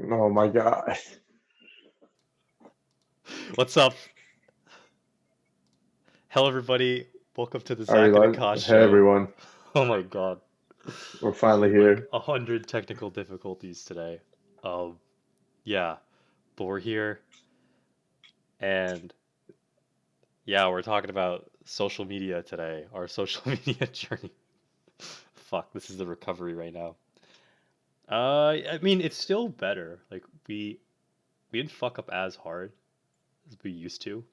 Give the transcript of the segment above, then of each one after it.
Oh my God. What's up? Hello, everybody. Welcome to the Are we Zach and live? Akash Hey show. everyone. Oh my God. We're finally Like here. 100 technical difficulties today. Um, yeah, but we're here, and yeah, we're talking about social media today. Our social media journey. Fuck, this is the recovery right now. I mean, it's still better. Like we didn't fuck up as hard as we used to.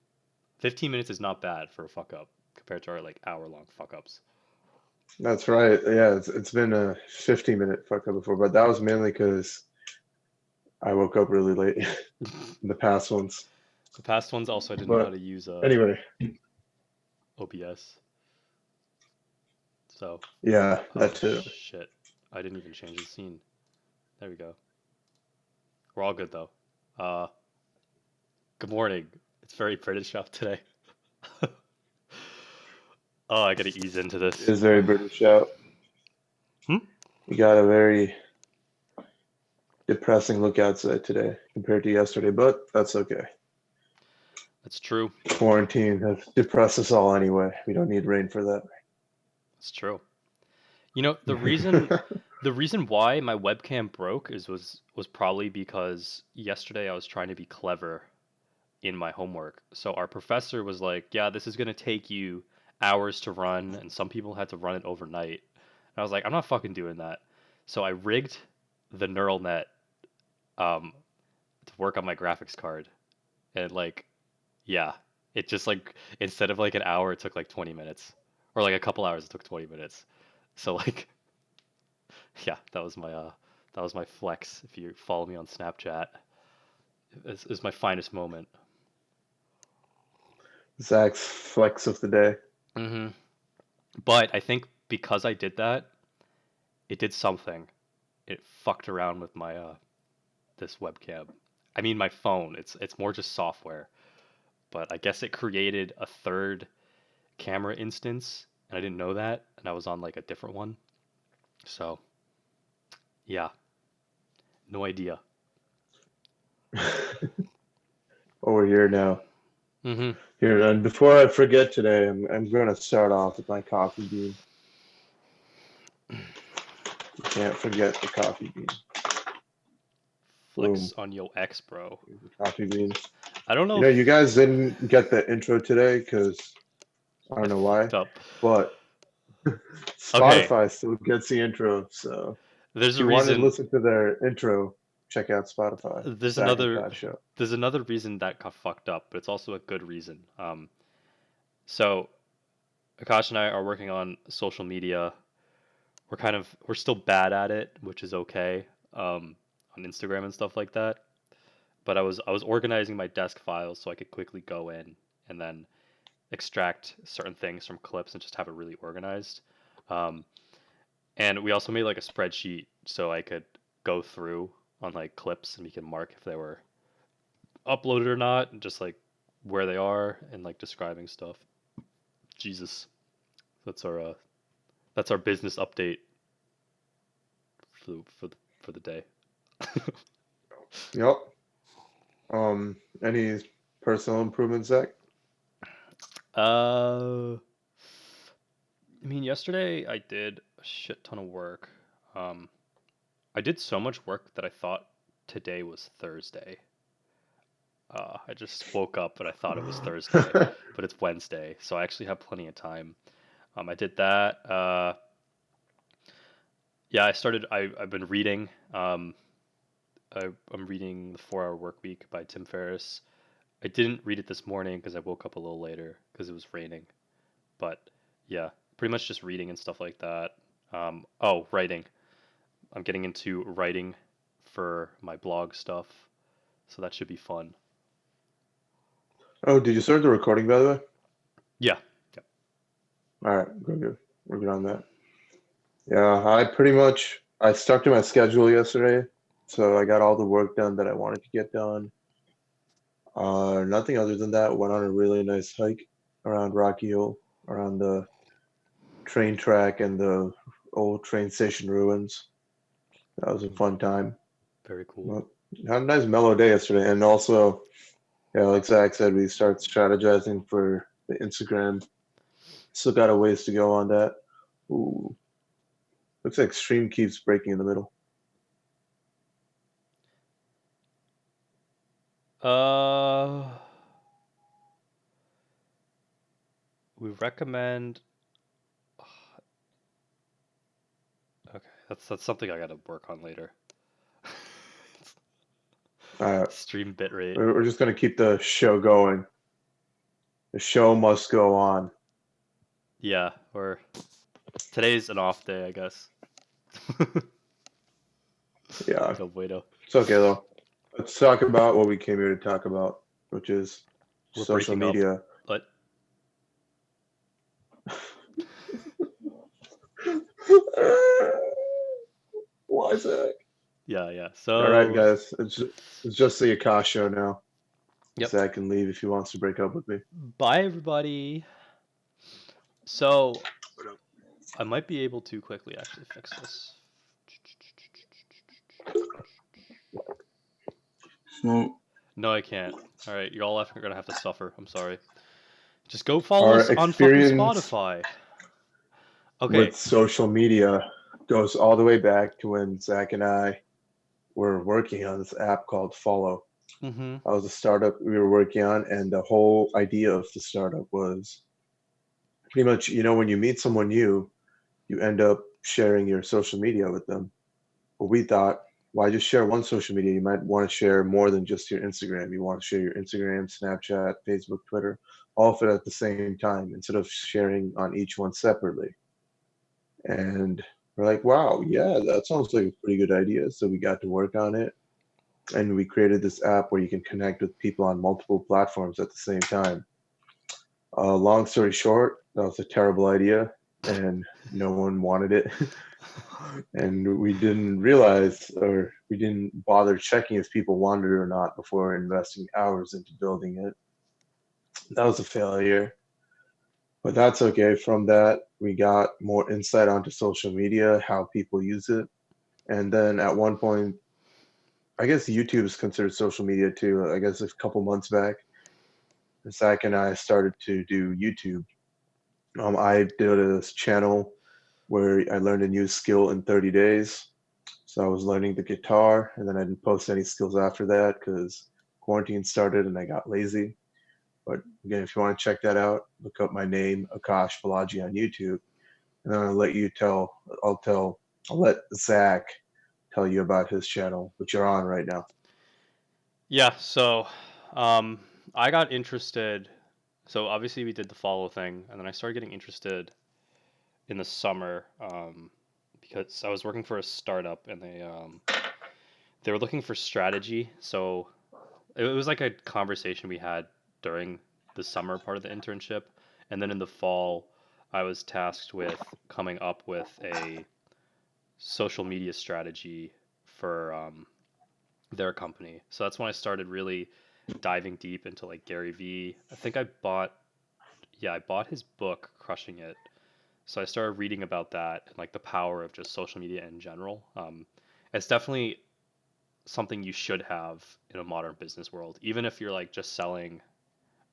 15 minutes is not bad for a fuck up compared to our like hour-long fuck ups. That's right. Yeah, it's been a 15-minute fuck up before, but that was mainly because I woke up really late in the past ones. The past ones also I didn't know how But to use anyway, OBS. So, yeah, that oh too. shit. I didn't even change the scene. There we go. We're all good though. Uh, good morning. It's very British out today. Oh, I gotta ease into It this. is very British out. Hmm? We got a very depressing look outside today compared to yesterday, but that's okay. That's true. Quarantine has depressed us all anyway. We don't need rain for that. That's true. You know, the reason why my webcam broke was probably because yesterday I was trying to be clever in my homework. So our professor was like, "Yeah, this is going to take you hours to run, and some people had to run it overnight." And I was like, "I'm not fucking doing that." So I rigged the neural net um, to work on my graphics card, and like, yeah, it just like instead of like an hour, it took like 20 minutes, or like a couple hours, it took 20 minutes. So like, yeah, that was my flex. If you follow me on Snapchat, it's my finest moment. Zach's flex of the day. hmm But I think because I did that, it did something. It fucked around with my this webcam. I mean my phone. It's more just software. But I guess it created a third camera instance and I didn't know that and I was on like a different one. So, yeah, no idea. Over here now. Mhm. Here, and before I forget today, I'm going to start off with my coffee bean. You can't forget the coffee bean. Flex Boom. on yo X, bro. Here's the coffee bean. I don't know You know, you if guys didn't get the intro today because I I don't know why, fucked up. but Okay, Spotify still gets the intro. So there's if a you wanted to reason listen to their intro, check out Spotify. there's Zach and another Pat Show. there's another reason that got fucked up, but it's also a good reason. So Akash and I are working on social media. We're still bad at it, which is okay. On Instagram and stuff like that. But I was organizing my desk files so I could quickly go in and then extract certain things from clips and just have it really organized. Um, and we also made like a spreadsheet so I could go through on like clips and we can mark if they were uploaded or not, and just like where they are and like describing stuff. Jesus, that's our business update for the day. Yep. Any personal improvements, Zach? uh, I mean, yesterday I did a shit ton of work. Um, I did so much work that I thought today was Thursday. I just woke up and I thought it was Thursday, but it's Wednesday, so I actually have plenty of time. I did that. Yeah, I've been reading. I'm reading The 4 Hour Work Week by Tim Ferriss. I didn't read it this morning because I woke up a little later because it was raining. But yeah, pretty much just reading and stuff like that. Oh, writing. I'm getting into writing for my blog stuff, so that should be fun. Oh, did you start the recording, by the way? Yeah. Yeah. All right, good, good. We're good on that. Yeah, I stuck to my schedule yesterday, so I got all the work done that I wanted to get done. Nothing other than that. Went on a really nice hike around Rocky Hill, around the train track and the old train station ruins. That was a fun time. Very cool. Well, had a nice mellow day yesterday, and also, yeah, like Zach said, we start strategizing for the Instagram. Still got a ways to go on that. Ooh, looks like stream keeps breaking in the middle. Uh, we recommend. Okay, that's something I gotta work on later. Uh, Stream bitrate. we're just gonna keep the show going. The show must go on. Yeah, or today's an off day, I guess. Yeah, No bueno. it's okay though. Let's talk about what we came here to talk about, which is We're social breaking up, media. but Why, Zach? yeah. All right, So, guys, it's just the Akash show now. yep. Zach can leave if he wants to break up with me. Bye, everybody. So, I might be able to quickly actually fix this. So No, I can't. All right, you're all gonna have to suffer. I'm sorry. Just go follow Our us on fucking experience Spotify. Okay. with social media goes all the way back to when Zach and I were working on this app called Follow. Mm-hmm. That was a startup we were working on, and the whole idea of the startup was pretty much, when you meet someone new, you end up sharing your social media with them. But we thought, why just share one social media? You might want to share more than just your Instagram. You want to share your Instagram, Snapchat, Facebook, Twitter, all of it at the same time instead of sharing on each one separately. And we're like, wow, yeah, that sounds like a pretty good idea. So we got to work on it, and we created this app where you can connect with people on multiple platforms at the same time. Long story short, that was a terrible idea, and no one wanted it. And we didn't realize, or we didn't bother checking if people wanted it or not before investing hours into building it. That was a failure, but that's okay. From that, we got more insight onto social media, how people use it. And then at one point, I guess YouTube is considered social media too. I guess a couple months back, Zach and I started to do YouTube. I did a channel where I learned a new skill in 30 days. So I was learning the guitar, and then I didn't post any skills after that because quarantine started and I got lazy. But again, if you want to check that out, look up my name, Akash Balaji, on YouTube, and then I'll let Zach tell you about his channel, which you're on right now. Yeah. So, um, I got interested. So obviously we did the follow thing, and then I started getting interested in the summer, because I was working for a startup, and they were looking for strategy. So it was like a conversation we had during the summer part of the internship, and then in the fall, I was tasked with coming up with a social media strategy for their company. So that's when I started really diving deep into like Gary Vee. I think I bought his book, Crushing It. So I started reading about that and like the power of just social media in general. It's definitely something you should have in a modern business world, even if you're like just selling,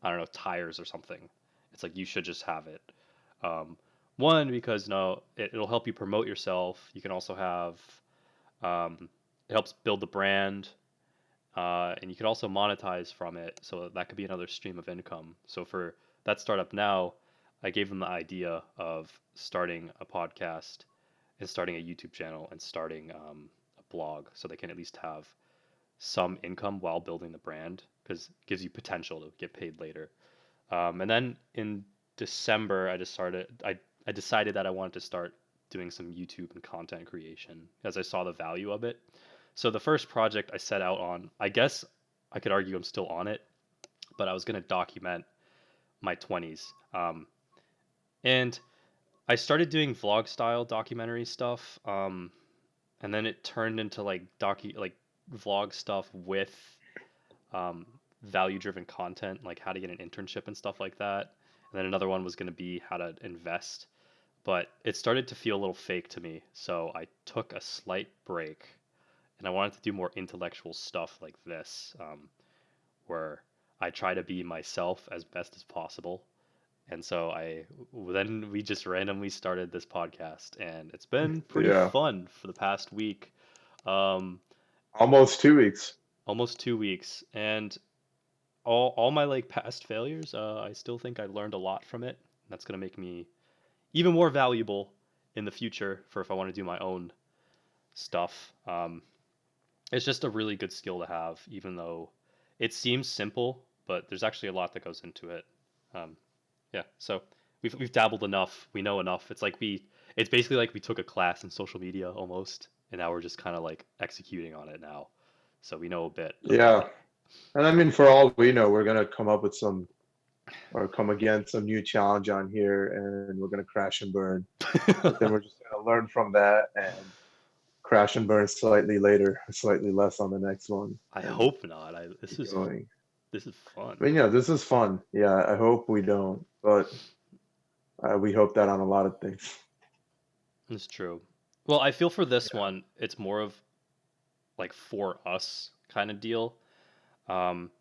I don't know, tires or something. It's like you should just have it. Um, One, because no, it'll help you promote yourself. You can also have, it helps build the brand, and you can also monetize from it. So that could be another stream of income. So for that startup now, I gave them the idea of starting a podcast and starting a YouTube channel and starting a blog, so they can at least have some income while building the brand, because it gives you potential to get paid later. And then in December, I decided that I wanted to start doing some YouTube and content creation as I saw the value of it. So the first project I set out on, I guess I could argue I'm still on it, but I was going to document my 20s. And I started doing vlog style documentary stuff. And then it turned into like vlog stuff with um, value driven content, like how to get an internship and stuff like that. And then another one was going to be how to invest. But it started to feel a little fake to me. So I took a slight break, and I wanted to do more intellectual stuff like this, where I try to be myself as best as possible. And so then we just randomly started this podcast, and it's been pretty Yeah, fun for the past week, um, almost 2 weeks. almost 2 weeks, and all my like past failures, I still think I learned a lot from it. That's gonna make me even more valuable in the future for if I want to do my own stuff. It's just a really good skill to have, even though it seems simple, but there's actually a lot that goes into it. Um, yeah, so we've dabbled enough, we know enough. It's basically like we took a class in social media almost, and now we're just kind of like executing on it now. So we know a bit about Yeah, and I mean, for all we know, we're gonna come up with some or come against some new challenge on here, and we're gonna crash and burn. But then it. we're just gonna learn from that and crash and burn slightly later, slightly less on the next one, I and hope not. I this keep is going. this is I fun. mean, yeah, this is fun. Yeah, I hope we don't, but we hope that on a lot of things. It's true. Well, I feel for this one, it's more of like for us kind of deal. Um,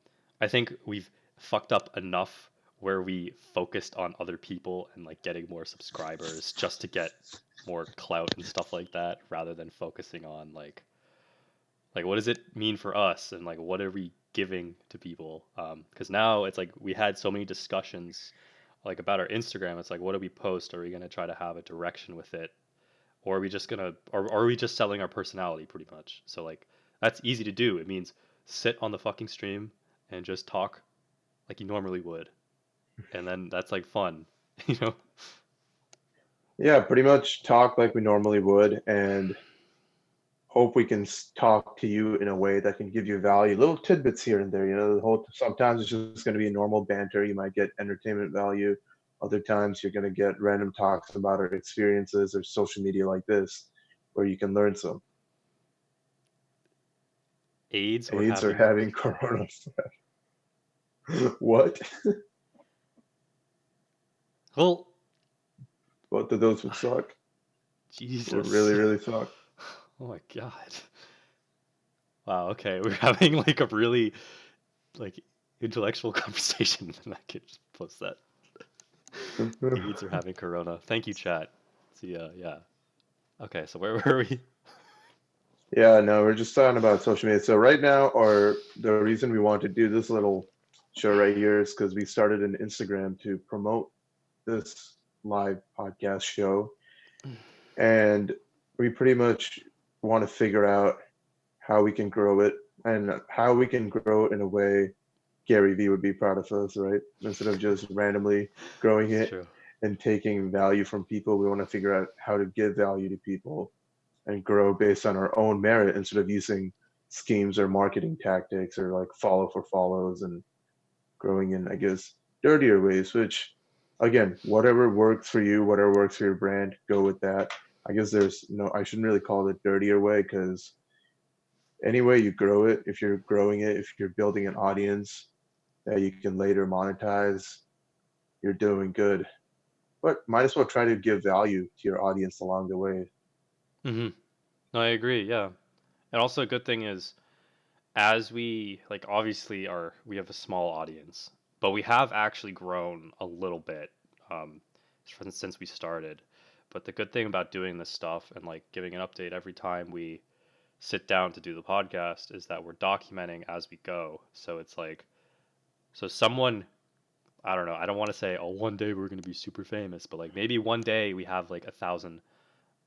I think we've fucked up enough where we focused on other people and like getting more subscribers just to get more clout and stuff like that, rather than focusing on like what does it mean for us and like what are we giving to people? Because now it's like we had so many discussions like about our Instagram. It's like what do we post? Are we gonna try to have a direction with it? Or are we just gonna or are we just selling our personality pretty much? So like that's easy to do. It means sit on the fucking stream and just talk like you normally would. And then that's like fun, you know? Yeah, pretty much talk like we normally would, and hope we can talk to you in a way that can give you value, little tidbits here and there. The whole sometimes it's just going to be normal banter. You might get entertainment value. Other times you're going to get random talks about our experiences or social media like this, where you can learn some. AIDS or AIDS or having having corona. What? well, Both of those would suck. Would Jesus. really, really suck. Oh my god. Wow, okay. We're having like a really like intellectual conversation and I could just post that. AIDS or having corona. Thank you, chat. See yeah. Okay, so where were we? Yeah, no, we're just talking about social media. So right now, or the reason we want to do this little show right here is because we started an Instagram to promote this live podcast show, and we pretty much want to figure out how we can grow it and how we can grow it in a way Gary Vee would be proud of us, right? Instead of just randomly growing It's it true. and taking value from people, we want to figure out how to give value to people and grow based on our own merit instead of using schemes or marketing tactics or like follow for follows and growing in, I guess, dirtier ways, which again, whatever works for you, whatever works for your brand, go with that. I guess there's no, I shouldn't really call it dirtier way because any way you grow it, if you're growing it, if you're building an audience that you can later monetize, you're doing good. But might as well try to give value to your audience along the way. Mhm. No, I agree. Yeah. And also a good thing is as we like obviously are we have a small audience, but we have actually grown a little bit um since we started. But the good thing about doing this stuff and like giving an update every time we sit down to do the podcast is that we're documenting as we go. So it's like so someone I don't know, I don't want to say oh one day we're going to be super famous, but like maybe one day we have like 1,000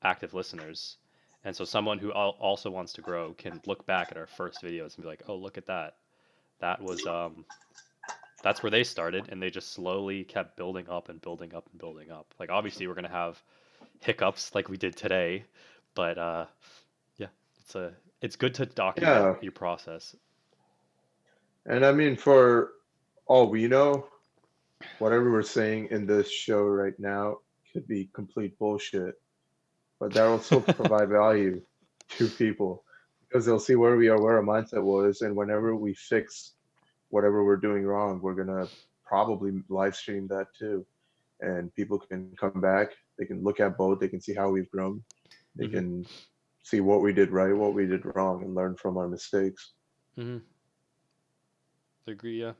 active listeners. And so someone who also wants to grow can look back at our first videos and be like, "Oh, look at that. That was that's where they started and they just slowly kept building up and building up and building up." Like obviously we're going to have hiccups like we did today, but yeah, it's good to document Yeah. your process. And I mean, for all we know, whatever we're saying in this show right now could be complete bullshit, but that will still provide value to people because they'll see where we are, where our mindset was, and whenever we fix whatever we're doing wrong, we're gonna probably live stream that too. And people can come back, they can look at both, they can see how we've grown, they Hmm. can see what we did right, what we did wrong, and learn from our mistakes. Mm-hmm. Agree, yeah.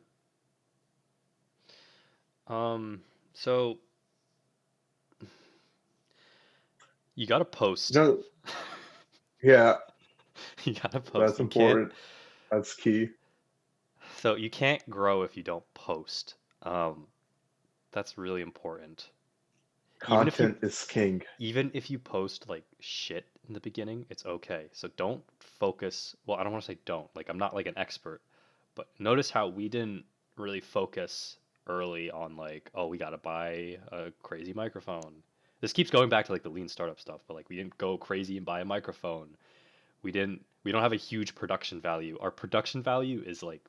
Um, so you gotta post. No, yeah, You gotta post. that's You can't. important. That's key. So you can't grow if you don't post. Um, that's really important. Even if you Content is king. even if you post like shit in the beginning, it's okay. So don't focus. Well, I don't want to say don't. Like I'm not like an expert, but notice how we didn't really focus early on like, oh, we got to buy a crazy microphone. This keeps going back to like the lean startup stuff, but like we didn't go crazy and buy a microphone. We don't have a huge production value. Our production value is like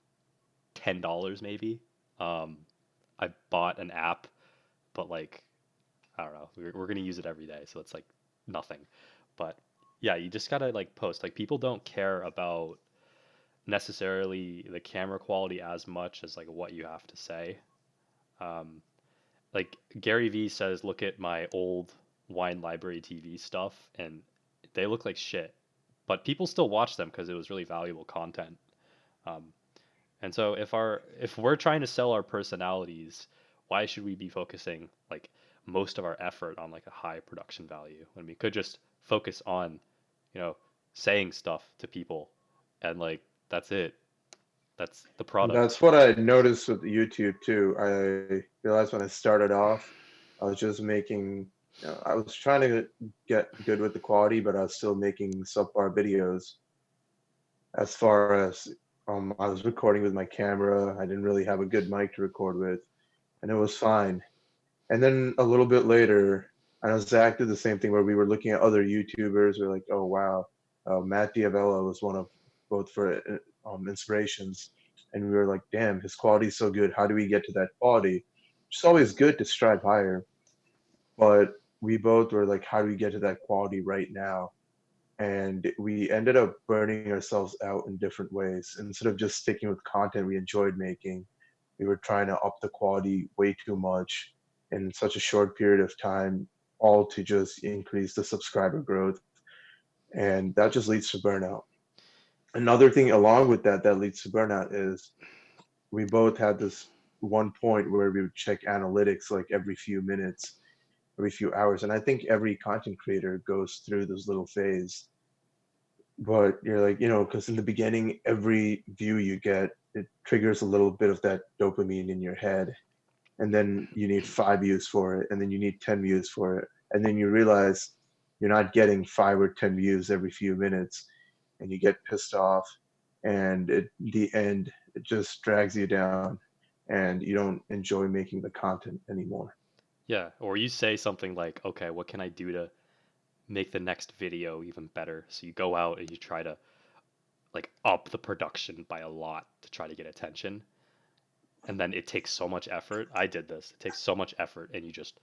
$10 maybe. Um, I bought an app, but like I don't know. We're gonna use it every day, so it's like nothing. But yeah, you just gotta like post. Like people don't care about necessarily the camera quality as much as like what you have to say. Um, like Gary Vee says, look at my old Wine Library TV stuff, and they look like shit. But people still watch them because it was really valuable content. Um, and so if we're trying to sell our personalities, why should we be focusing like most of our effort on like a high production value when we could just focus on, you know, saying stuff to people and like that's it. That's the product. That's what I noticed with YouTube too. I realized when I started off, I was just making, I was trying to get good with the quality, but I was still making subpar videos. As far as I was recording with my camera, I didn't really have a good mic to record with, and it was fine. And then a little bit later, I know Zach did the same thing where we were looking at other YouTubers. We're like, oh wow, Matt Diavella was one of both for inspirations, and we were like, damn, his quality is so good. How do we get to that quality? It's always good to strive higher, but we both were like, how do we get to that quality right now? And we ended up burning ourselves out in different ways. Instead of just sticking with content we enjoyed making, we were trying to up the quality way too much in such a short period of time, all to just increase the subscriber growth. And that just leads to burnout. Another thing along with that that leads to burnout is we both had this one point where we would check analytics like every few minutes, every few hours. And I think every content creator goes through this little phase. But you're like, because in the beginning, every view you get, it triggers a little bit of that dopamine in your head. And then you need 5 views for it. And then you need 10 views for it. And then you realize you're not getting 5 or 10 views every few minutes. And you get pissed off. And at the end, it just drags you down. And you don't enjoy making the content anymore. Yeah, or you say something like, "Okay, what can I do to make the next video even better?" So you go out and you try to like up the production by a lot to try to get attention. And then it takes so much effort. I did this. It takes so much effort and you just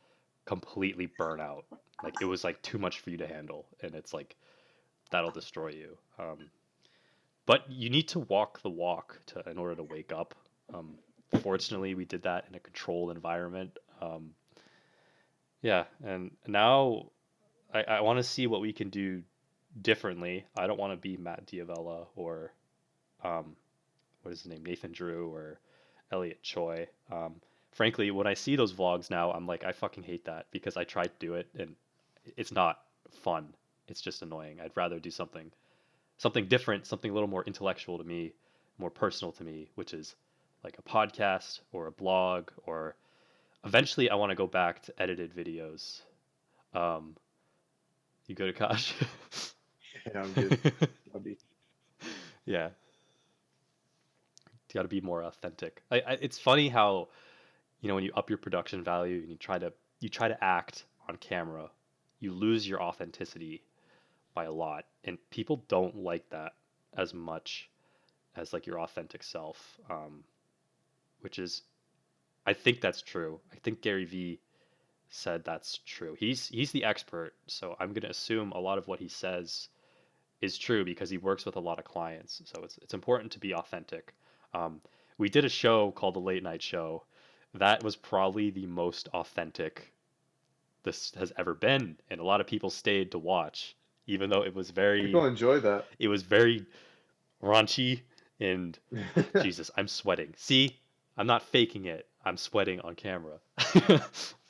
completely burn out. Like it was like too much for you to handle and it's like that'll destroy you. But you need to walk the walk to in order to wake up. Fortunately, we did that in a controlled environment. Yeah, and now I want to see what we can do differently. I don't want to be Matt Diavella or um, what is his name, Nathan Drew or Elliot Choi. Frankly, when I see those vlogs now, I'm like, I fucking hate that because I tried to do it and it's not fun. It's just annoying. I'd rather do something different, something a little more intellectual to me, more personal to me, which is like a podcast or a blog or eventually I want to go back to edited videos. Um, you go to Kosh? Yeah, I'm good. I'll be Yeah, you got to be more authentic. It's funny how when you up your production value and you try to act on camera, you lose your authenticity by a lot, and people don't like that as much as like your authentic self. Which is I think that's true. I think Gary Vee said that's true. He's the expert, so I'm gonna assume a lot of what he says is true because he works with a lot of clients. So it's important to be authentic. Um, we did a show called the Late Night Show. That was probably the most authentic this has ever been, and a lot of people stayed to watch. even though it was People enjoy that. very raunchy and Jesus, I'm sweating. See, I'm not faking it. I'm sweating on camera.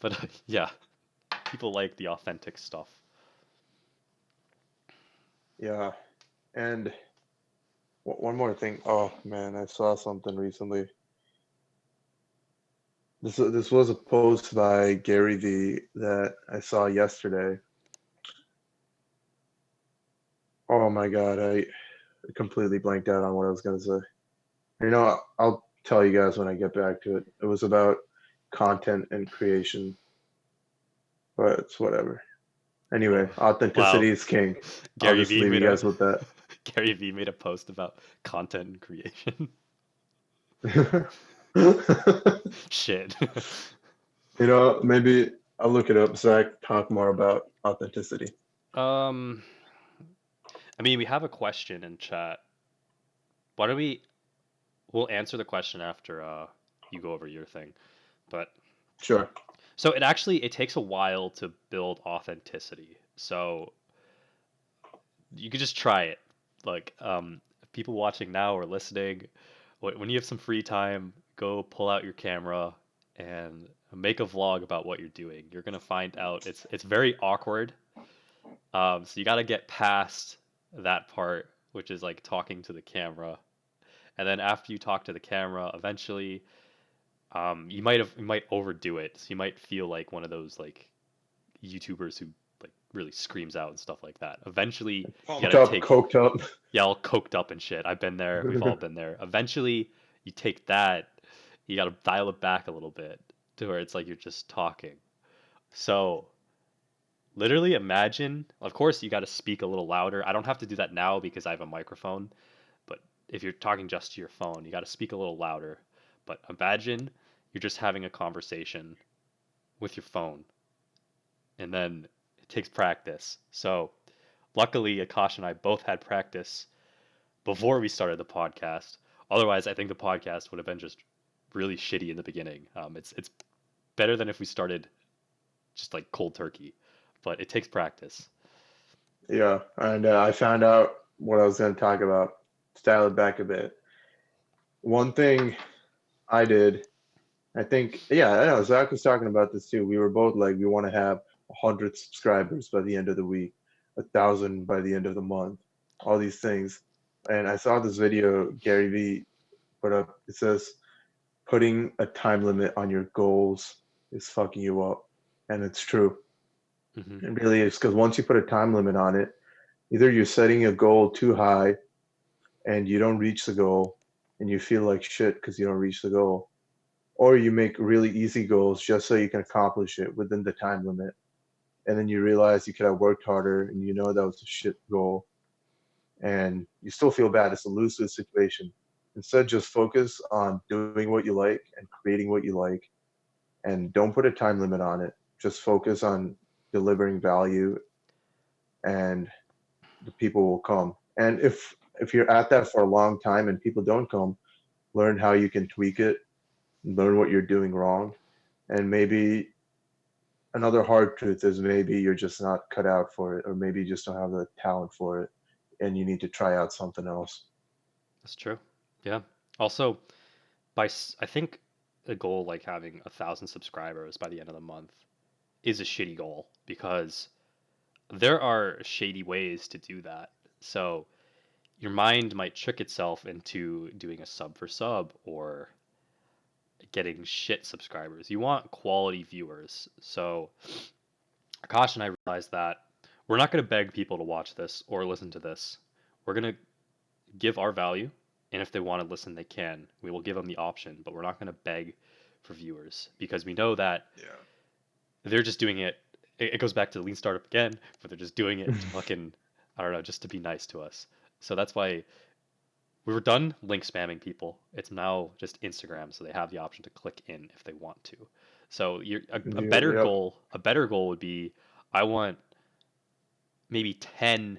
But yeah, people like the authentic stuff. Yeah. And one more thing. Oh man, I saw something recently. This was a post by Gary V that I saw yesterday. Oh my God, I completely blanked out on what I was gonna say. I'll tell you guys when I get back to it. It was about content and creation, but it's whatever. Oh, Anyway, wow. authenticity is king. I'll Gary just V leave made you a guys with that. Gary V made a post about content and creation. Shit. Maybe I'll look it up, Zach, talk more about authenticity. um, I mean, we have a question in chat. Why don't we? We'll answer the question after you go over your thing. But Sure. so it takes a while to build authenticity. So you could just try it. Like people watching now or listening, when you have some free time, go pull out your camera and make a vlog about what you're doing. You're gonna find out it's very awkward. So you got to get past that part, which is like talking to the camera, and then after you talk to the camera, eventually, you might overdo it. So you might feel like one of those like YouTubers who like really screams out and stuff like that. Eventually, you Pumped gotta up, take coked up. yeah, all coked up and shit. I've been there. We've all been there. Eventually, you take that, you gotta dial it back a little bit to where it's like you're just talking. So literally imagine, of course, you got to speak a little louder. I don't have to do that now because I have a microphone, but if you're talking just to your phone, you got to speak a little louder. But imagine you're just having a conversation with your phone, and then it takes practice. So, luckily, Akash and I both had practice before we started the podcast. Otherwise, I think the podcast would have been just really shitty in the beginning. It's better than if we started just like cold turkey, but it takes practice. Yeah, and I found out what I was going to talk about. Style it back a bit. One thing I did, I think, yeah, I know Zach was talking about this too. We were both like, we want to have 100 subscribers by the end of the week, 1,000 by the end of the month, all these things. And I saw this video Gary Vee put up. It says, putting a time limit on your goals is fucking you up. And it's true. Hmm. It really is, because once you put a time limit on it, either you're setting a goal too high and you don't reach the goal and you feel like shit because you don't reach the goal, or you make really easy goals just so you can accomplish it within the time limit. And then you realize you could have worked harder and you know that was a shit goal and you still feel bad. It's a lose lose situation. Instead, just focus on doing what you like and creating what you like, and don't put a time limit on it. Just focus on delivering value, and the people will come. And if you're at that for a long time and people don't come, learn how you can tweak it, learn what you're doing wrong, and maybe another hard truth is maybe you're just not cut out for it, or maybe you just don't have the talent for it, and you need to try out something else. That's true. Yeah. Also, I think a goal like having 1,000 subscribers by the end of the month is a shitty goal because there are shady ways to do that. So your mind might trick itself into doing a sub for sub or getting shit subscribers. You want quality viewers. So Akash and I realized that we're not going to beg people to watch this or listen to this. We're going to give our value, and if they want to listen, they can. We will give them the option, but we're not going to beg for viewers because we know that they're just doing it. It goes back to the lean startup again, but they're just doing it to fucking, I don't know, just to be nice to us. So that's why we were done link spamming people. It's now just Instagram, so they have the option to click in if they want to. So Yep. a better goal would be, I want maybe 10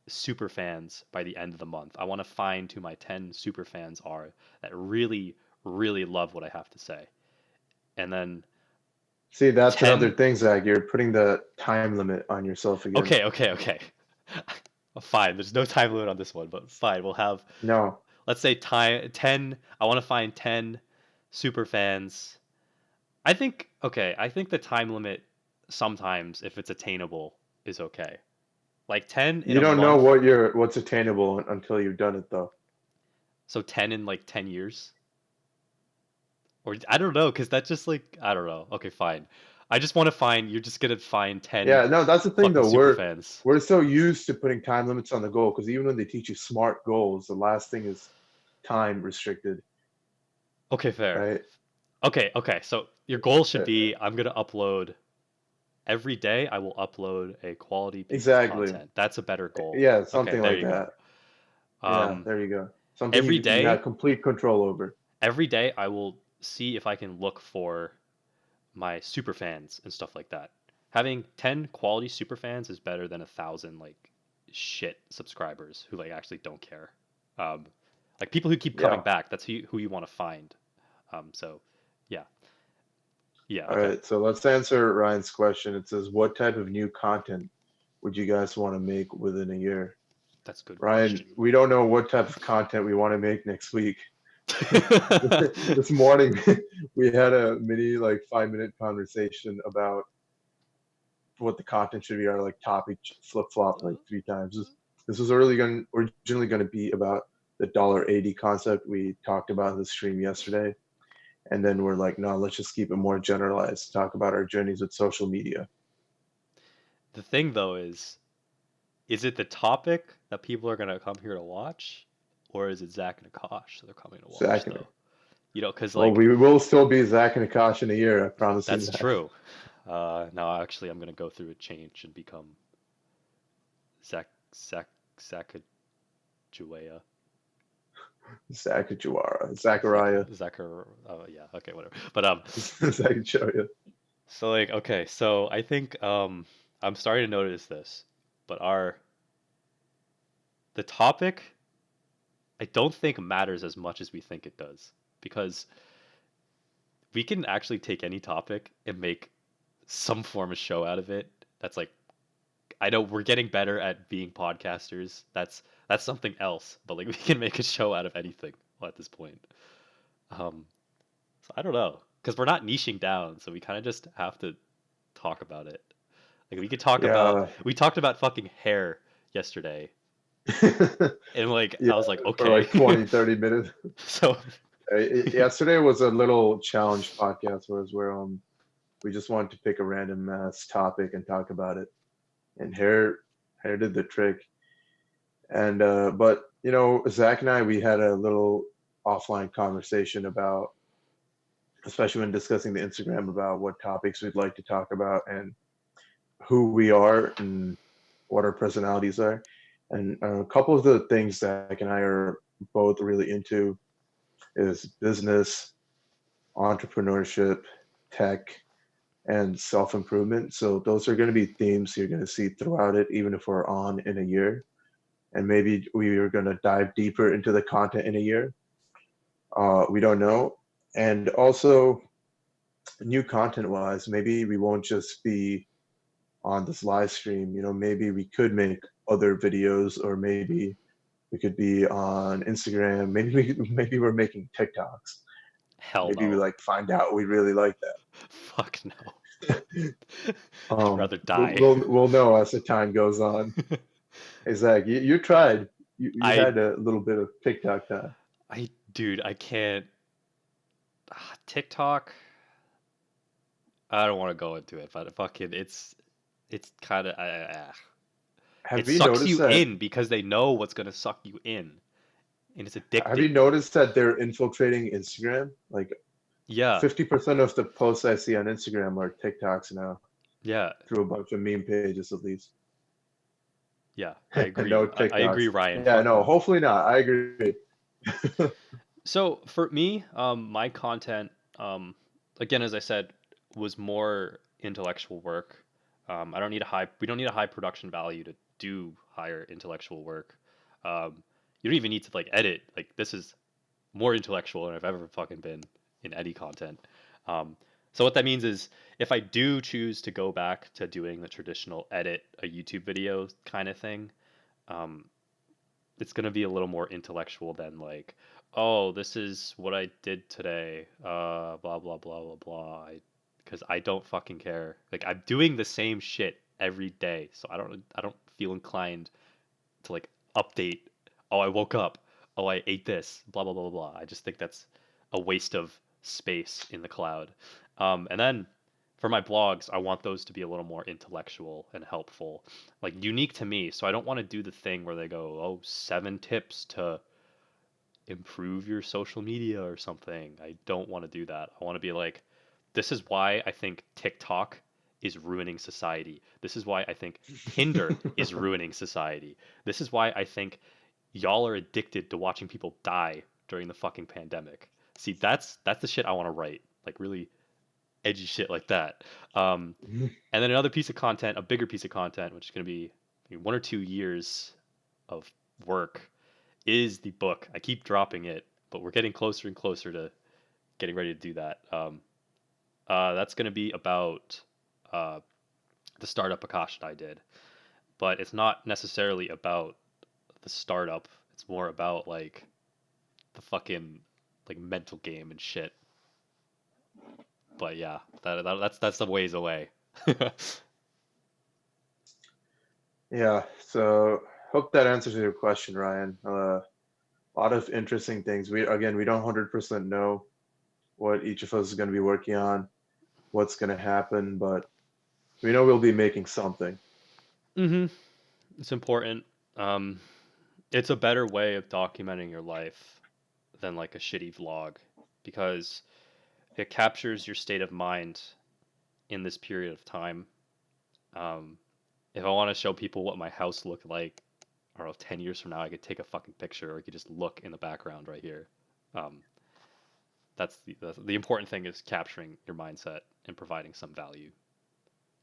super fans by the end of the month. I want to find who my 10 super fans are that really, really love what I have to say. And then See, that's another 10. thing, Zach. You're putting the time limit on yourself again. Okay, okay, okay. Fine, there's no time limit on this one, but fine, we'll have, No, let's say, time 10. I want to find 10 super fans. I think the time limit sometimes, if it's attainable, is okay. Like 10 in you a don't know month, what's attainable until you've done it, though. so 10 in like 10 years. Or I don't know, because that's just like, I don't know. Okay, fine. I just want to find, you're just gonna find 10 Yeah, no, that's the thing fucking though. super We're fans. we're so used to putting time limits on the goal because even when they teach you SMART goals, the last thing is time restricted, Okay, fair. right? Okay. So your goal should Uh, be, I'm gonna upload every day. I will upload a quality piece of exactly. content. That's a better goal. Yeah, Okay, something there like you go. that. Yeah, Um, there you go. Something every you have day, complete control over. every day I will see if I can look for my super fans and stuff like that. Having 10 quality super fans is better than 1,000 like shit subscribers who like actually don't care. Um, like people who keep coming Yeah. back. That's who you want to find. So yeah, yeah, All okay, right. So let's answer Ryan's question. It says, what type of new content would you guys want to make within a year? that's a good Ryan, question. we don't know what type of content we want to make next week. This morning we had a mini like 5-minute conversation about what the content should be, our like topic flip flop like 3 times. This was originally going to be about the $1.80 concept we talked about in the stream yesterday, and then we're like, no, let's just keep it more generalized. Talk about our journeys with social media. The thing though is it the topic that people are gonna come here to watch, or is it Zach and Akash that they're coming to watch Zach though? Because well, like we will still be Zach and Akash in a year. I promise you that's that. true. No, actually, I'm gonna go through a change and become Zach Sacagawea. Zachariah, Zachar. Oh yeah, okay, whatever. But Zachariah. so like okay, so I think I'm starting to notice this, but the topic I don't think matters as much as we think it does because we can actually take any topic and make some form of show out of it. That's like I know we're getting better at being podcasters. That's something else, but like we can make a show out of anything at this point. Um, so I don't know because we're not niching down, so we kind of just have to talk about it. Like Yeah. we talked about fucking hair yesterday, and like Yeah, I was like, for okay, like 20, 30 minutes. so Yesterday was a little challenge podcast where we just wanted to pick a random ass topic and talk about it. And hair did the trick. And but Zach and I we had a little offline conversation about, especially when discussing the Instagram, about what topics we'd like to talk about and who we are and what our personalities are. And a couple of the things Zach and I are both really into is business, entrepreneurship, tech, and self improvement. So those are going to be themes you're going to see throughout it, even if we're on in a year. And maybe we are going to dive deeper into the content in a year. We don't know. And also, new content wise, maybe we won't just be on this live stream. Maybe we could make other videos, or maybe we could be on Instagram. Maybe we're making TikToks. hell Maybe we no, like find out we really like fuck no, that. I'd rather We'll, die. we'll know as the time goes on. Hey Zach, you tried. You I had a little bit of TikTok time. dude, I can't. TikTok. I don't want to go into it, but fucking, it's kind of it Have you sucks noticed you that? in because they know what's gonna suck you in, and it's Have you addicting. noticed that they're infiltrating Instagram? Like Yeah, 50% of the posts I see on Instagram are TikToks now, yeah, through a bunch of meme pages at least. yeah. I No agree. I TikToks. agree, Ryan. Yeah, Fuck no, no. hopefully not. I agree. So for me, my content, again, as I said, was more intellectual work. I don't need a high. We don't need a high production value to do higher intellectual work. You don't even need to like edit. Like this is more intellectual than I've ever fucking been in any content. Um, So what that means is if I do choose to go back to doing the traditional edit a YouTube video kind of thing, um, it's going to be a little more intellectual than like, oh, this is what I did today, blah blah blah blah blah. Because I don't fucking care. Like I'm doing the same shit every day, so I don't feel inclined to like update. Oh, I woke up. Oh, I ate this. Blah blah blah blah blah. I just think that's a waste of space in the cloud. And then for my blogs, I want those to be a little more intellectual and helpful, like unique to me. So I don't want to do the thing where they go, "Oh, 7 tips to improve your social media or something." I don't want to do that. I want to be like, this is why I think TikTok is ruining society. This is why I think Tinder is ruining society. This is why I think y'all are addicted to watching people die during the fucking pandemic. See, that's the shit I want to write. Like really edgy shit like that. And then another piece of content, a bigger piece of content, which is going to be 1 or 2 years of work, is the book. I keep dropping it, but we're getting closer and closer to getting ready to do that. That's going to be about uh, the startup Akash and I did, but it's not necessarily about the startup. It's more about like the fucking like mental game and shit. But yeah, that's some ways away. Yeah, so hope that answers your question, Ryan. A lot of interesting things. We don't 100% know what each of us is going to be working on, what's going to happen, but we know we'll be making something. hmm It's important. Um, it's a better way of documenting your life than like a shitty vlog because it captures your state of mind in this period of time. Um, if I want to show people what my house looked like, I don't know, 10 years from now, I could take a fucking picture or I could just look in the background right here. Um, that's the important thing is capturing your mindset and providing some value.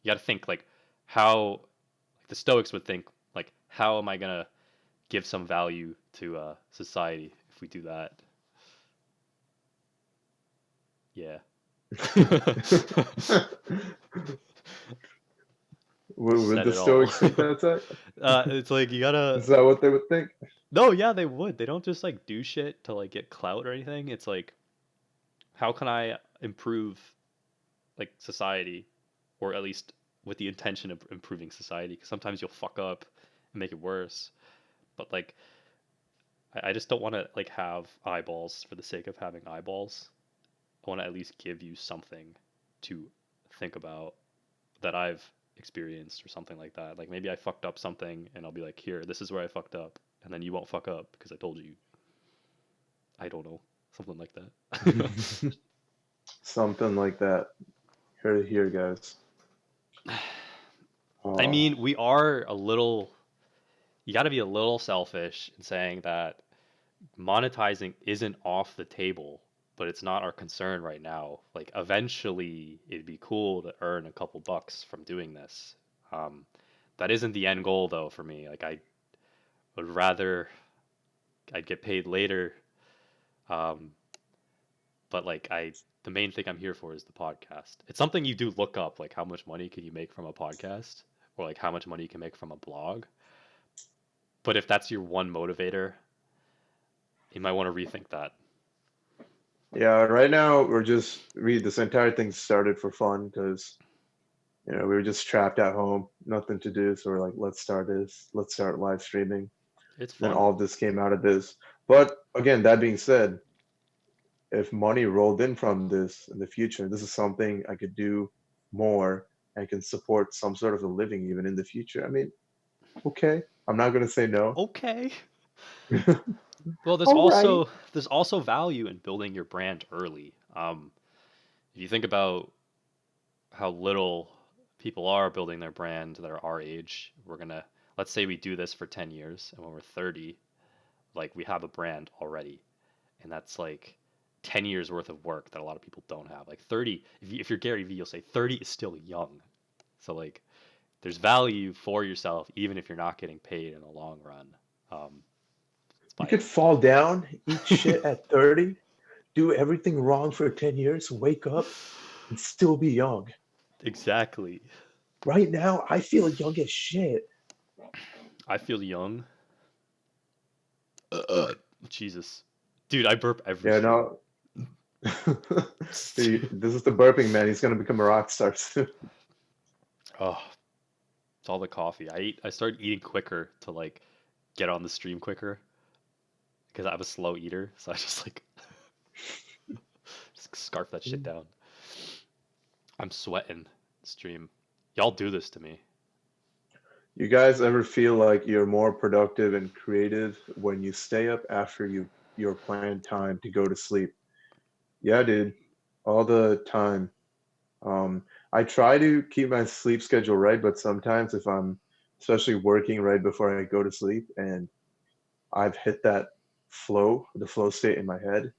You got to think like how like the Stoics would think like how am I gonna give some value to society if we do that? Yeah. Would Said the it all. Stoics think that's it? It's like you gotta. Is that what they would think? No, yeah, they would. They don't just like do shit to like get clout or anything. It's like, how can I improve like society, or at least with the intention of improving society? Because sometimes you'll fuck up and make it worse. But like, I just don't want to like have eyeballs for the sake of having eyeballs. I want to at least give you something to think about that I've experienced or something like that. Like maybe I fucked up something and I'll be like, here, this is where I fucked up. And then you won't fuck up because I told you. I don't know. Something like that. Something like that. Heard it here, guys. I Oh, mean, we are a little, you got to be a little selfish in saying that monetizing isn't off the table, but it's not our concern right now. Like eventually it'd be cool to earn a couple bucks from doing this. Um, that isn't the end goal though for me. Like I would rather I'd get paid later. Um, but like the main thing I'm here for is the podcast. It's something you do look up, like how much money can you make from a podcast, or like how much money you can make from a blog. But if that's your one motivator, you might want to rethink that. yeah. Right now, this entire thing started for fun because we were just trapped at home, nothing to do. So we're like, let's start this. Let's start live streaming. It's Then fun. all of this came out of this. But again, that being said, if money rolled in from this in the future, this is something I could do more and can support some sort of a living even in the future. I mean, okay, I'm not gonna say no. Okay. Well, there's All right. also there's also value in building your brand early. If you think about how little people are building their brand that are our age, let's say we do this for 10 years and when we're 30, like we have a brand already. And that's like 10 years worth of work that a lot of people don't have. Like 30, if you're Gary Vee, you'll say 30 is still young. So like there's value for yourself even if you're not getting paid in the long run. Um, it's You my could fall down, eat shit at 30, do everything wrong for 10 years, wake up. and still be young. Exactly. Right now, I feel young as shit. I feel young. Jesus. Dude, I burp every Yeah, stream. no. This is the burping man. He's gonna become a rock star soon. Oh, it's all the coffee. I started eating quicker to like get on the stream quicker because I'm a slow eater, so I just like just scarf that shit down. I'm sweating stream. Y'all do this to me. You guys ever feel like you're more productive and creative when you stay up after your planned time to go to sleep? Yeah, dude, all the time. I try to keep my sleep schedule right, but sometimes if I'm especially working right before I go to sleep and I've hit that the flow state in my head,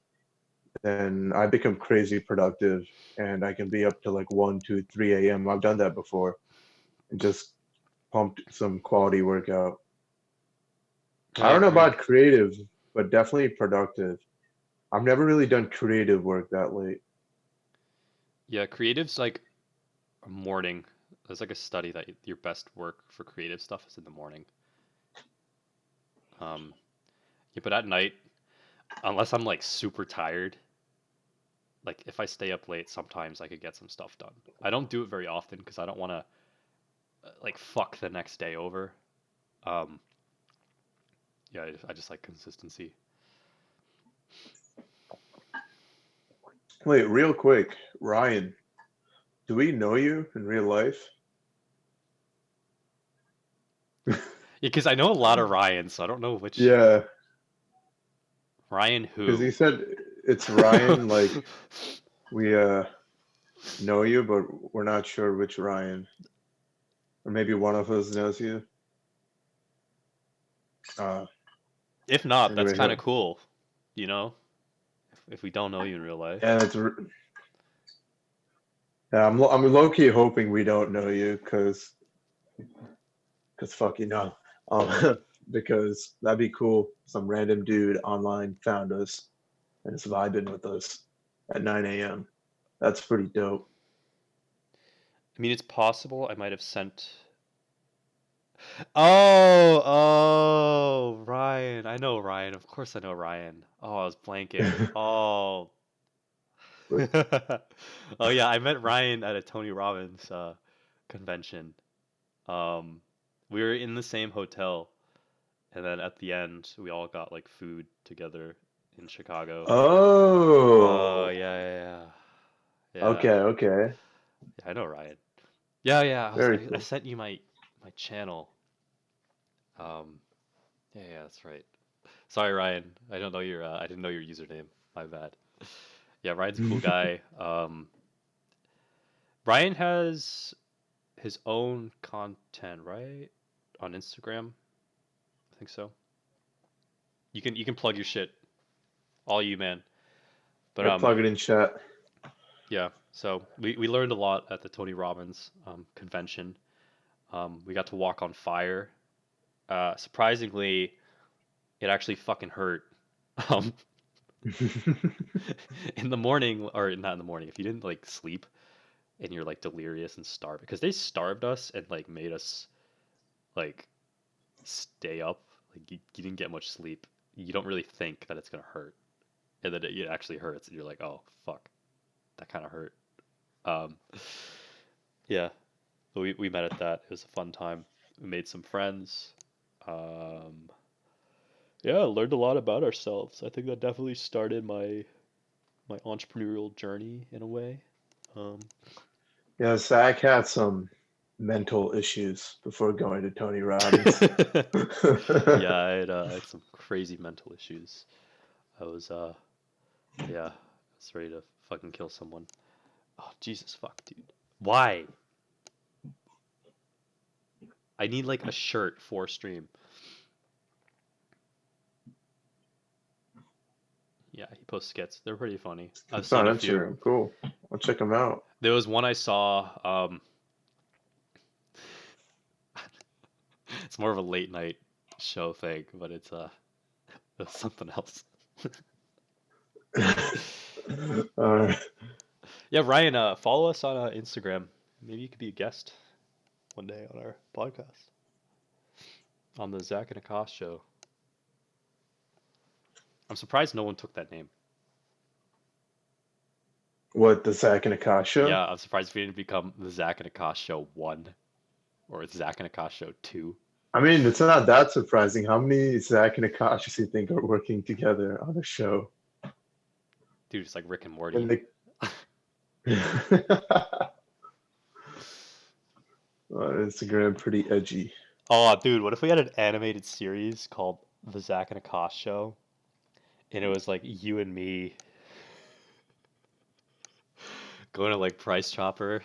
then I become crazy productive and I can be up to like 1, 2, 3 a.m. I've done that before and just pumped some quality workout. I I don't know agree. about creative, but definitely productive. I've never really done creative work that late. Yeah, creative's like a morning. There's like a study that your best work for creative stuff is in the morning. Um, yeah, but at night, unless I'm like super tired, like if I stay up late, sometimes I could get some stuff done. I don't do it very often because I don't want to like fuck the next day over. Um, yeah, I just like consistency. Wait, real quick, Ryan, do we know you in real life? Yeah, because I know a lot of Ryan, so I don't know which Yeah, Ryan because he who. said it's Ryan, like we know you, but we're not sure which Ryan. Or maybe one of us knows you. Uh, If not, that's anyway, kind of cool, you know. If we don't know you in real life. yeah, yeah, I'm low key hoping we don't know you, cause fuck you know, um, because that'd be cool. Some random dude online found us and is vibing with us at 9 a.m. That's pretty dope. I mean, it's possible I might have sent. Oh, Ryan. I know Ryan. Of course I know Ryan. Oh, I was blanking. Oh. But Oh yeah, I met Ryan at a Tony Robbins convention. Um, we were in the same hotel, and then at the end, we all got like food together in Chicago. Oh oh, yeah, yeah, yeah, yeah. okay, okay, Yeah, I know Ryan. Yeah, yeah. very I cool. sent you my channel. Um, yeah, yeah, that's right. Sorry, Ryan. I don't know your I didn't know your username. My bad. Yeah, Ryan's a cool guy. Ryan has his own content, right? On Instagram. I think so. You can plug your shit, all you man. But I plug it in chat. yeah. So we learned a lot at the Tony Robbins convention. We got to walk on fire. Surprisingly, it actually fucking hurt. Um, in the morning, or not in the morning, if you didn't like sleep and you're like delirious and starved, because they starved us and like made us like stay up. Like you didn't get much sleep. You don't really think that it's gonna hurt, and then it actually hurts, and you're like, oh fuck, that kind of hurt. Um, yeah, but we met at that. It was a fun time. We made some friends. Um, yeah, learned a lot about ourselves. I think that definitely started my entrepreneurial journey in a way. Um, Yeah, Zach had some mental issues before going to Tony Robbins. yeah, I had some crazy mental issues. I was yeah, I was ready to fucking kill someone. Oh Jesus fuck, dude. Why? I need like a shirt for stream. Yeah, he posts skits. They're pretty funny. I've It's on seen a few. Instagram. Cool. I'll check him out. There was one I saw. It's more of a late night show thing, but it's something else. All right. Yeah, Ryan, follow us on Instagram. Maybe you could be a guest one day on our podcast on the Zach and Aakash show. I'm surprised no one took that name. What, the Zach and Akash show? Yeah, I'm surprised we didn't become the Zach and Aakash show 1 or Zach and Aakash show 2. I mean, it's not that surprising. How many Zach and Akash do you think are working together on a show? Dude, it's like Rick and And Morty. the Instagram pretty edgy. Oh, dude, what if we had an animated series called The Zach and Aakash Show? And it was like you and me going to like Price Chopper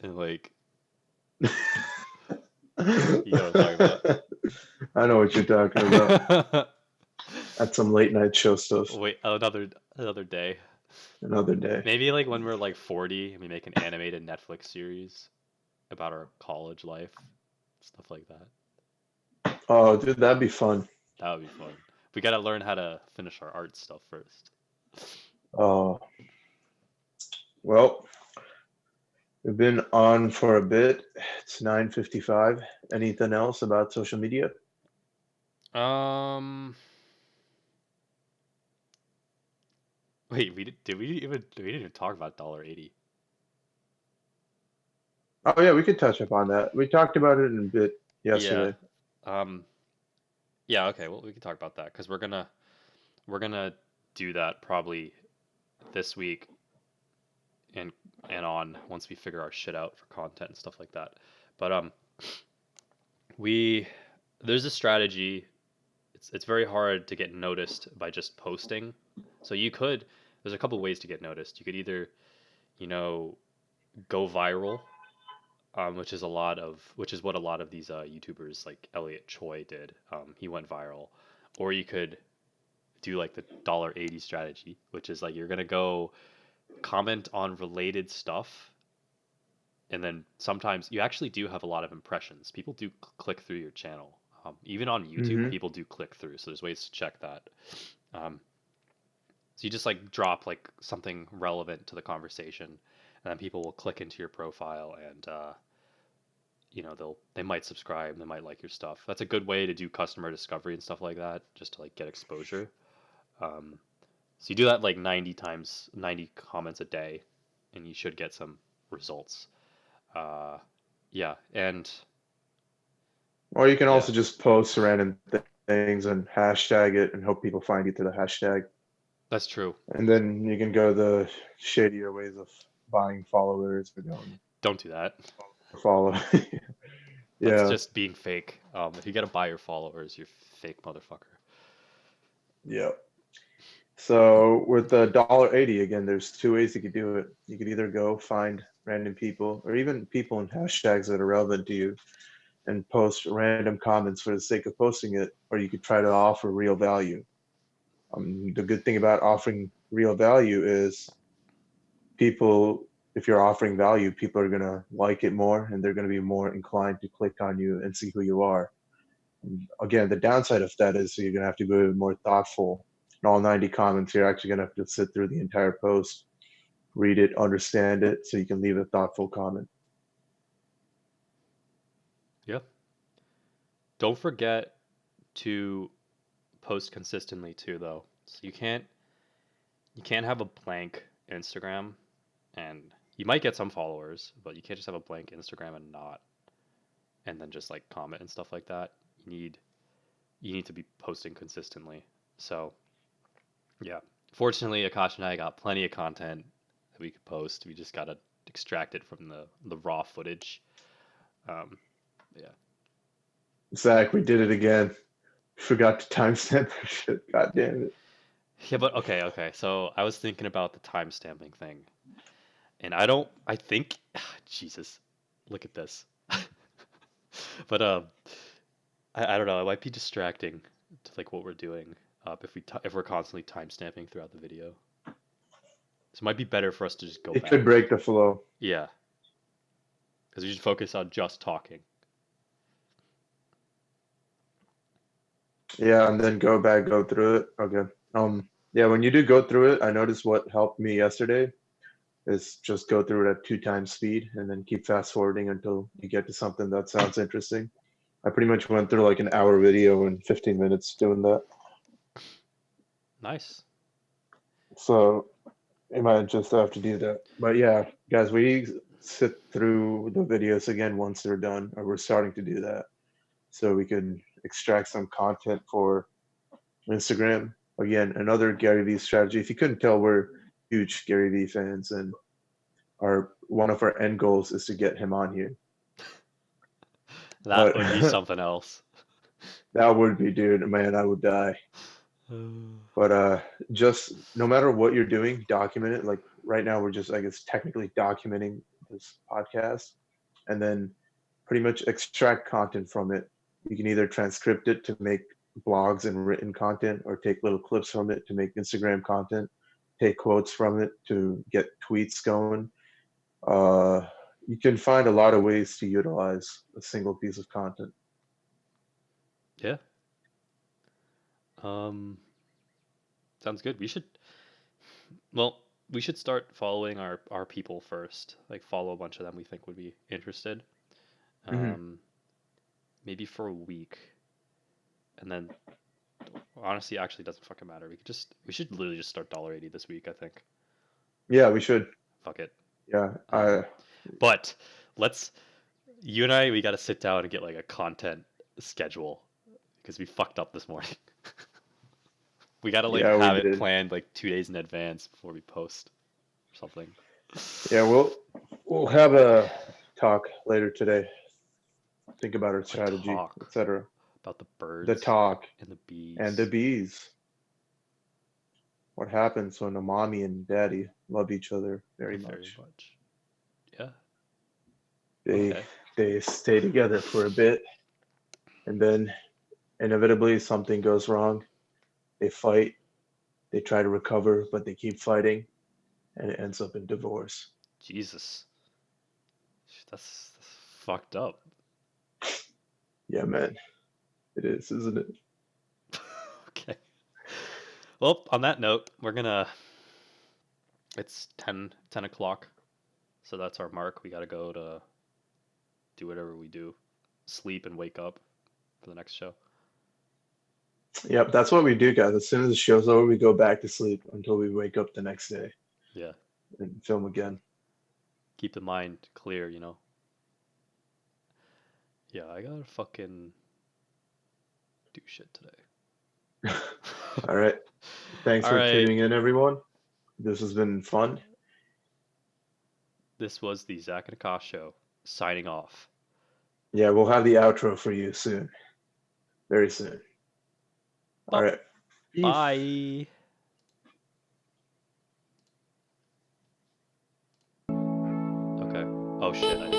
and like, you know what I'm I know what you're talking about. talking about. That's some late night show stuff. Wait, another day. Another day. Maybe like when we're like 40 and we make an animated Netflix series about our college life, stuff like that. Oh, dude, that'd be fun. That would be fun. We gotta learn how to finish our art stuff first. Oh, well, we've been on for a bit. It's 9:55. Anything else about social media? Um, Wait, we didn't even talk about $1.80. Oh yeah, we could touch upon that. We talked about it in a bit Yeah. yesterday. Um. Yeah. Okay. Well, we can talk about that because we're gonna do that probably this week and on once we figure our shit out for content and stuff like that. But we there's a strategy. It's very hard to get noticed by just posting. So there's a couple ways to get noticed. You could either, you know, go viral, which is what a lot of these YouTubers like Elliot Choi did. He went viral, or you could do like the $1.80 strategy, which is like you're gonna go comment on related stuff, and then sometimes you actually do have a lot of impressions. People do click through your channel. Even on YouTube, Mm-hmm. people do click through. So there's ways to check that. Um, so you just like drop like something relevant to the conversation, and then people will click into your profile and they might subscribe, they might like your stuff. That's a good way to do customer discovery and stuff like that, just to like get exposure. Um, so you do that like 90 comments a day, and you should get some results. Uh, yeah, and Or you can yeah, also just post random things and hashtag it and hope people find you through the hashtag. that's true. And then you can go the shadier ways of buying followers or going Don't do that. follow. That's Yeah, just being fake. If you gotta buy your followers, you're fake motherfucker. yeah. So with the $1.80 again, there's two ways you could do it. You could either go find random people or even people in hashtags that are relevant to you and post random comments for the sake of posting it, or you could try to offer real value. The good thing about offering real value is people, if you're offering value, people are going to like it more and they're going to be more inclined to click on you and see who you are. And again, the downside of that is you're going to have to be more thoughtful. In all 90 comments, you're actually going to have to sit through the entire post, read it, understand it, so you can leave a thoughtful comment. Yeah. Don't forget to post consistently too, though. So you can't have a blank Instagram, and you might get some followers, but you can't just have a blank Instagram and then just like comment and stuff like that. You need to be posting consistently. So yeah, fortunately, Akash and I got plenty of content that we could post. We just gotta extract it from the raw footage. Um, yeah. Zach, we did it again. Forgot to timestamp that shit. God damn it. Yeah, but okay. So I was thinking about the timestamping thing, and I think, Jesus, look at this. But I don't know. It might be distracting to like what we're doing. If we're constantly timestamping throughout the video, so it might be better for us to just go It could back. break the flow. Yeah, because we should focus on just talking. Yeah, and then go back, go through it. Okay. Yeah, when you do go through it, I noticed what helped me yesterday is just go through it at 2 times speed and then keep fast forwarding until you get to something that sounds interesting. I pretty much went through like an hour video in 15 minutes doing that. Nice. So I might just have to do that. But yeah, guys, we sit through the videos again once they're done, or we're starting to do that, so we can extract some content for Instagram. Again, another Gary Vee strategy. If you couldn't tell, we're huge Gary Vee fans, and our one of our end goals is to get him on here. That But would be something else. that would be, dude, man, I would die. But just no matter what you're doing, document it. Like right now, we're just, I guess, technically documenting this podcast, and then pretty much extract content from it. You can either transcript it to make blogs and written content, or take little clips from it to make Instagram content. Take quotes from it to get tweets going. You can find a lot of ways to utilize a single piece of content. Yeah. Um, sounds good. Well, we should start following our people first. Like follow a bunch of them we think would be interested. Hmm. Um, maybe for a week, and then honestly, actually doesn't fucking matter. We should literally just start $1.80 this week. I think. Yeah, we should. Fuck it. Yeah, But let's you and I we got to sit down and get like a content schedule because we fucked up this morning. We got to like yeah, we have it did. planned like 2 days in advance before we post or something. Yeah, we'll have a talk later today. Think about our A strategy, talk etc. about the The birds talk and the and the bees. bees. What happens when a mommy and daddy love each other very Very much? much. Yeah. They Okay. they stay together for a bit, and then inevitably something goes wrong. They fight. They try to recover, but they keep fighting, and it ends up in divorce. Jesus. That's fucked up. Yeah, man, it is, isn't it? Okay. Well, on that note, we're gonna. It's 10 o'clock, so that's our mark. We gotta go to do whatever we do, sleep and wake up for the next show. Yep, that's what we do, guys. As soon as the show's over, we go back to sleep until we wake up the next day Yeah. and film again. Keep the mind clear, you know. Yeah, I gotta fucking do shit today. All right. Thanks All for right. tuning in, everyone. This has been fun. This was the Zach and Akash show. Signing off. Yeah, we'll have the outro for you soon. Very soon. All right. Peace. Bye. Okay. Oh shit.